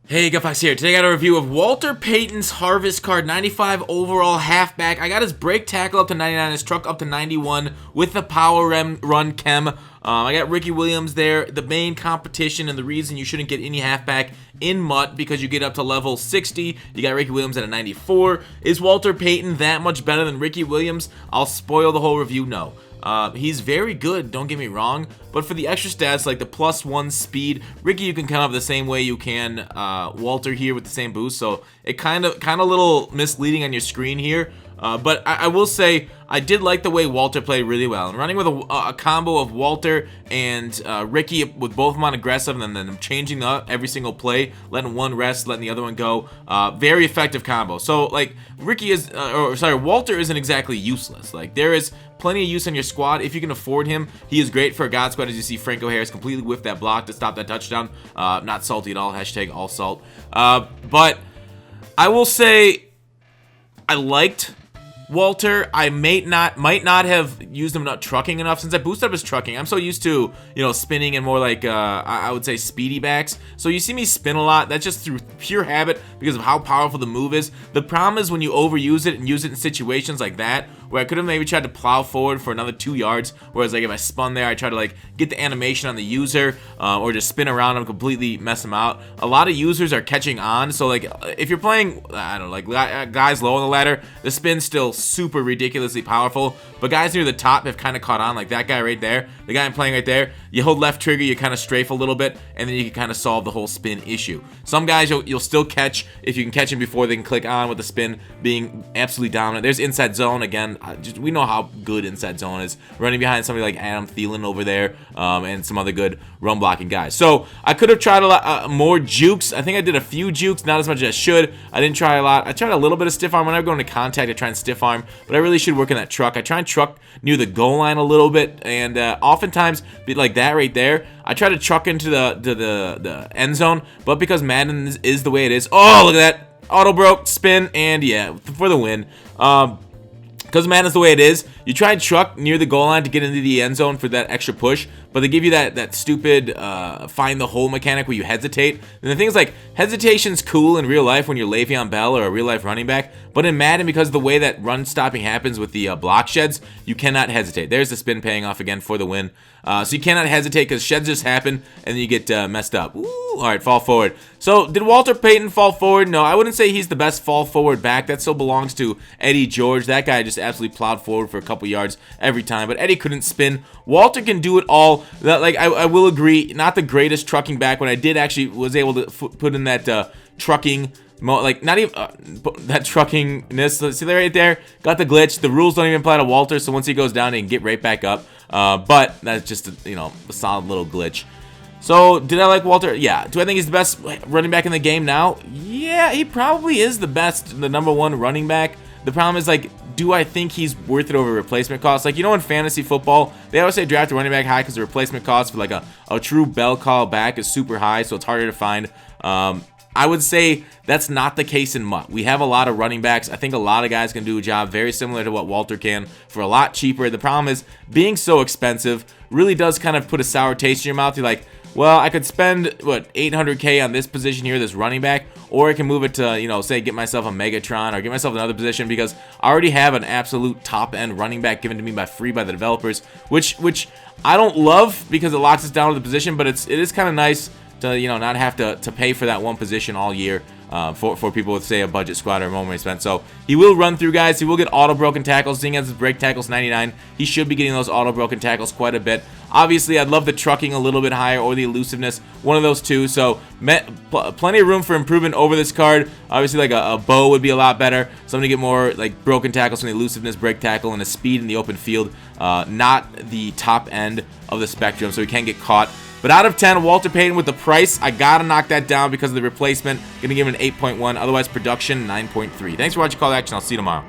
Hey, Gutfox here. Today I got a review of Walter Payton's Harvest card, 95 overall halfback. I got his break tackle up to 99, his truck up to 91 with the power run chem. I got Ricky Williams there. The main competition and the reason you shouldn't get any halfback in MUT because you get up to level 60. You got Ricky Williams at a 94. Is Walter Payton that much better than Ricky Williams? I'll spoil the whole review. No. He's very good, don't get me wrong, but for the extra stats like the +1 speed, Ricky you can count up the same way you can Walter here with the same boost, so it kind of a little misleading on your screen here. But I will say I did like the way Walter played really well. And running with a combo of Walter and Ricky with both of them on aggressive and then changing up every single play, letting one rest, letting the other one go. Very effective combo. So like Walter isn't exactly useless. Like there is plenty of use on your squad if you can afford him. He is great for a God squad, as you see Franco Harris completely whiffed that block to stop that touchdown. Not salty at all. Hashtag all salt. But I will say I liked Walter. I might not have used him not trucking enough since I boosted up his trucking. I'm so used to, spinning and more like I would say speedy backs. So you see me spin a lot. That's just through pure habit because of how powerful the move is. The problem is when you overuse it and use it in situations like that where I could have maybe tried to plow forward for another 2 yards, whereas like if I spun there I try to like get the animation on the user or just spin around and completely mess them out. A lot of users are catching on, so like if you're playing I don't know, like guys low on the ladder, the spin's still super ridiculously powerful, but guys near the top have kind of caught on, like that guy right there, the guy I'm playing right there. You hold left trigger, you kind of strafe a little bit, and then you can kind of solve the whole spin issue. Some guys you'll still catch if you can catch him before they can click on, with the spin being absolutely dominant. There's inside zone again. We know how good inside zone is, running behind somebody like Adam Thielen over there, and some other good run blocking guys. So I could have tried a lot more jukes. I think I did a few jukes, not as much as I should. I didn't try a lot. I tried a little bit of stiff arm. Whenever I go into contact I try and stiff arm, but I really should work on that truck. I try and truck near the goal line a little bit, and oftentimes like that right there, I try to truck into the end zone, but because Madden is the way it is, oh look at that, auto broke, spin, and yeah, for the win. Because Madden's the way it is, you try and truck near the goal line to get into the end zone for that extra push, but they give you that stupid find the hole mechanic where you hesitate. And the thing is, like, hesitation's cool in real life when you're Le'Veon Bell or a real life running back, but in Madden, because of the way that run stopping happens with the block sheds, you cannot hesitate. There's the spin paying off again for the win. So you cannot hesitate because sheds just happen and then you get messed up. Ooh, all right, fall forward. So did Walter Payton fall forward? No, I wouldn't say he's the best fall forward back. That still belongs to Eddie George. That guy just absolutely plowed forward for a couple yards every time, but Eddie couldn't spin. Walter can do it all. Like I will agree, not the greatest trucking back. When I did actually was able to put in that trucking, like not even that truckingness. See that right there? Got the glitch. The rules don't even apply to Walter, so once he goes down, he can get right back up. But that's just a solid little glitch. So did I like Walter? Yeah. Do I think he's the best running back in the game now? Yeah, he probably is the best, the #1 running back. The problem is, like, do I think he's worth it over replacement cost? Like, in fantasy football, they always say draft a running back high because the replacement cost for like a true bell call back is super high, so it's harder to find. I would say that's not the case in MUT. We have a lot of running backs. I think a lot of guys can do a job very similar to what Walter can for a lot cheaper. The problem is being so expensive really does kind of put a sour taste in your mouth. You're like, well, I could spend, what, $800K on this position here, this running back, or I can move it to, say, get myself a Megatron or get myself another position because I already have an absolute top-end running back given to me free by the developers, which I don't love because it locks us down to the position, but it is kind of nice to not have to pay for that one position all year for people with, say, a budget squad or more money spent. So he will run through guys. He will get auto broken tackles. Seeing as his break tackles 99, he should be getting those auto broken tackles quite a bit. Obviously, I'd love the trucking a little bit higher or the elusiveness, one of those two. So plenty of room for improvement over this card. Obviously, like a bow would be a lot better. So I'm gonna get more like broken tackles from the elusiveness, break tackle, and the speed in the open field. Not the top end of the spectrum, so he can get caught. But out of 10, Walter Payton with the price, I gotta knock that down because of the replacement. Gonna give him an 8.1. Otherwise, production 9.3. Thanks for watching Call to Action. I'll see you tomorrow.